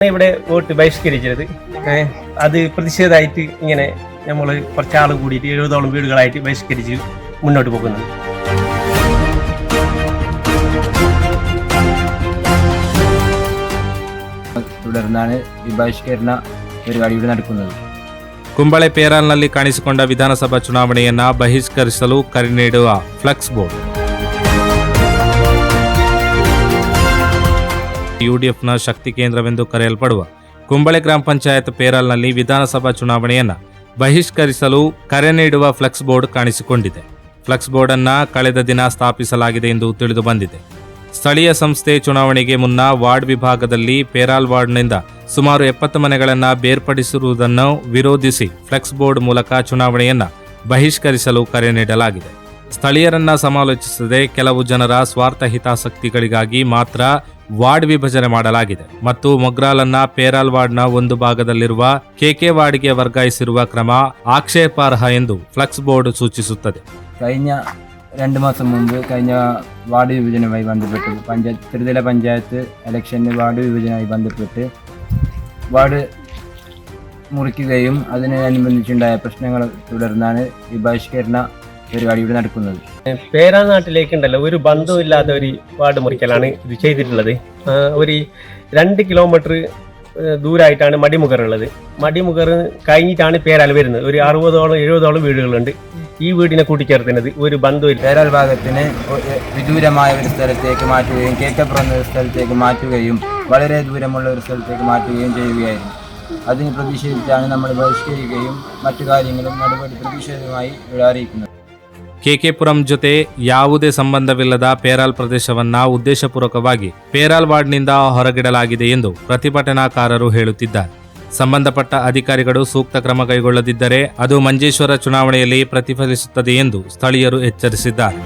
ഇവിടെ വോട്ട് ബഹിഷ്കരിച്ചത് അത് പ്രതിഷേധമായിട്ട് ഇങ്ങനെ നമ്മൾ കുറച്ചാൾ കൂടിയിട്ട് 70ഓളം വീടുകളായിട്ട് ബഹിഷ്കരിച്ച് മുന്നോട്ട് പോകുന്നത്. തുടർന്നാണ് ಈ ಬಹಿಷ್ಕರಣ ಪರಿಪಾಡಿ ഇവിടെ നടക്കുന്നത്. ಕುಂಬಳೆ ಪೇರಾಲ್ನಲ್ಲಿ ಕಾಣಿಸಿಕೊಂಡ ವಿಧಾನಸಭಾ ಚುನಾವಣೆಯನ್ನ ಬಹಿಷ್ಕರಿಸಲು ಕರೆ ನೀಡುವ ಫ್ಲೆಕ್ಸ್ ಬೋರ್ಡ್. ಯುಡಿಎಫ್ನ ಶಕ್ತಿ ಕೇಂದ್ರವೆಂದು ಕರೆಯಲ್ಪಡುವ ಕುಂಬಳೆ ಗ್ರಾಮ ಪಂಚಾಯತ್ ಪೇರಾಲ್ನಲ್ಲಿ ವಿಧಾನಸಭಾ ಚುನಾವಣೆಯನ್ನ ಬಹಿಷ್ಕರಿಸಲು ಕರೆ ನೀಡುವ ಫ್ಲೆಕ್ಸ್ ಬೋರ್ಡ್ ಕಾಣಿಸಿಕೊಂಡಿದೆ. ಫ್ಲೆಕ್ಸ್ ಬೋರ್ಡ್ ಅನ್ನ ಕಳೆದ ದಿನ ಸ್ಥಾಪಿಸಲಾಗಿದೆ ಎಂದು ತಿಳಿದು ಬಂದಿದೆ. ಸ್ಥಳೀಯ ಸಂಸ್ಥೆ ಚುನಾವಣೆಗೆ ಮುನ್ನ ವಾರ್ಡ್ ವಿಭಾಗದಲ್ಲಿ ಪೇರಾಲ್ ವಾರ್ಡ್ನಿಂದ ಸುಮಾರು 70 ಮನೆಗಳನ್ನ ಬೇರ್ಪಡಿಸಿರುವುದನ್ನು ವಿರೋಧಿಸಿ ಫ್ಲೆಕ್ಸ್ ಬೋರ್ಡ್ ಮೂಲಕ ಚುನಾವಣೆಯನ್ನ ಬಹಿಷ್ಕರಿಸಲು ಕರೆ ನೀಡಲಾಗಿದೆ. ಸ್ಥಳೀಯರನ್ನ ಸಮಾಲೋಚಿಸದೆ ಕೆಲವು ಜನರ ಸ್ವಾರ್ಥ ಹಿತಾಸಕ್ತಿಗಳಿಗಾಗಿ ಮಾತ್ರ ವಾರ್ಡ್ ವಿಭಜನೆ ಮಾಡಲಾಗಿದೆ ಮತ್ತು ಮೊಗ್ರಾಲನ್ನ ಪೇರಾಲ್ ವಾರ್ಡ್ನ ಒಂದು ಭಾಗದಲ್ಲಿರುವ ಕೆಕೆ ವಾರ್ಡ್ಗೆ ವರ್ಗಾಯಿಸಿರುವ ಕ್ರಮ ಆಕ್ಷೇಪಾರ್ಹ ಎಂದು ಫ್ಲೆಕ್ಸ್ ಬೋರ್ಡ್ ಸೂಚಿಸುತ್ತದೆ. കഴിഞ്ഞ 2 മാസം മുമ്പ് കഴിഞ്ഞ വാർഡ് വിഭജനവുമായി ബന്ധപ്പെട്ട് ത്രിതല പഞ്ചായത്ത് ഇലക്ഷൻ്റെ വാർഡ് വിഭജനവുമായി ബന്ധപ്പെട്ട് വാർഡ് മുറിക്കുകയും അതിനനുബന്ധിച്ചുണ്ടായ പ്രശ്നങ്ങൾ തുടർന്നാണ് ഈ ബഹിഷ്കരണ പരിപാടി ഇവിടെ നടക്കുന്നത്. പേരാ നാട്ടിലേക്കുണ്ടല്ലോ ഒരു ബന്ധമില്ലാത്ത ഒരു വാർഡ് മുറിക്കലാണ് ഇത് ചെയ്തിട്ടുള്ളത്. ഒരു 2 കിലോമീറ്റർ ദൂരമായിട്ടാണ് മടിമുഖർ ഉള്ളത്. മടിമുഖർ കഴിഞ്ഞിട്ടാണ് പേരാൽ വരുന്നത്. ഒരു 60ഓളം 70ഓളം വീടുകളുണ്ട്. ഈ വീടിനെ കൂട്ടിച്ചേർത്തുന്നത് ഒരു ബന്ധമില്ല. പേരാൽ ഭാഗത്തിന് വിദൂരമായ ഒരു സ്ഥലത്തേക്ക് മാറ്റുകയും കേക്കപ്പുറം എന്ന സ്ഥലത്തേക്ക് മാറ്റുകയും വളരെ ദൂരമുള്ള ഒരു സ്ഥലത്തേക്ക് ಮಾಟುകയും ചെയ്യുകയായിരുന്നു. അതിന് പ്രതിഷേധിച്ചാണ് നമ്മൾ ബഹിഷ്കരിക്കുകയും മറ്റു കാര്യങ്ങളും നടപടി പ്രതിഷೇಧವಾಗಿ അറിയിക്കുന്നത്. ಕೆಕೆಪುರಂ ಜೊತೆ ಯಾವುದೇ ಸಂಬಂಧವಿಲ್ಲದ ಪೇರಾಲ್ ಪ್ರದೇಶವನ್ನ ಉದ್ದೇಶಪೂರ್ವಕವಾಗಿ ಪೇರಾಲ್ ವಾರ್ಡ್ನಿಂದ ಹೊರಗಿಡಲಾಗಿದೆ ಎಂದು ಪ್ರತಿಭಟನಾಕಾರರು ಹೇಳುತ್ತಿದ್ದಾರೆ. ಸಂಬಂಧಪಟ್ಟ ಅಧಿಕಾರಿಗಳು ಸೂಕ್ತ ಕ್ರಮ ಕೈಗೊಳ್ಳದಿದ್ದರೆ ಅದು ಮಂಜೇಶ್ವರ ಚುನಾವಣೆಯಲ್ಲಿ ಪ್ರತಿಫಲಿಸುತ್ತದೆ ಎಂದು ಸ್ಥಳೀಯರು ಎಚ್ಚರಿಸಿದ್ದಾರೆ.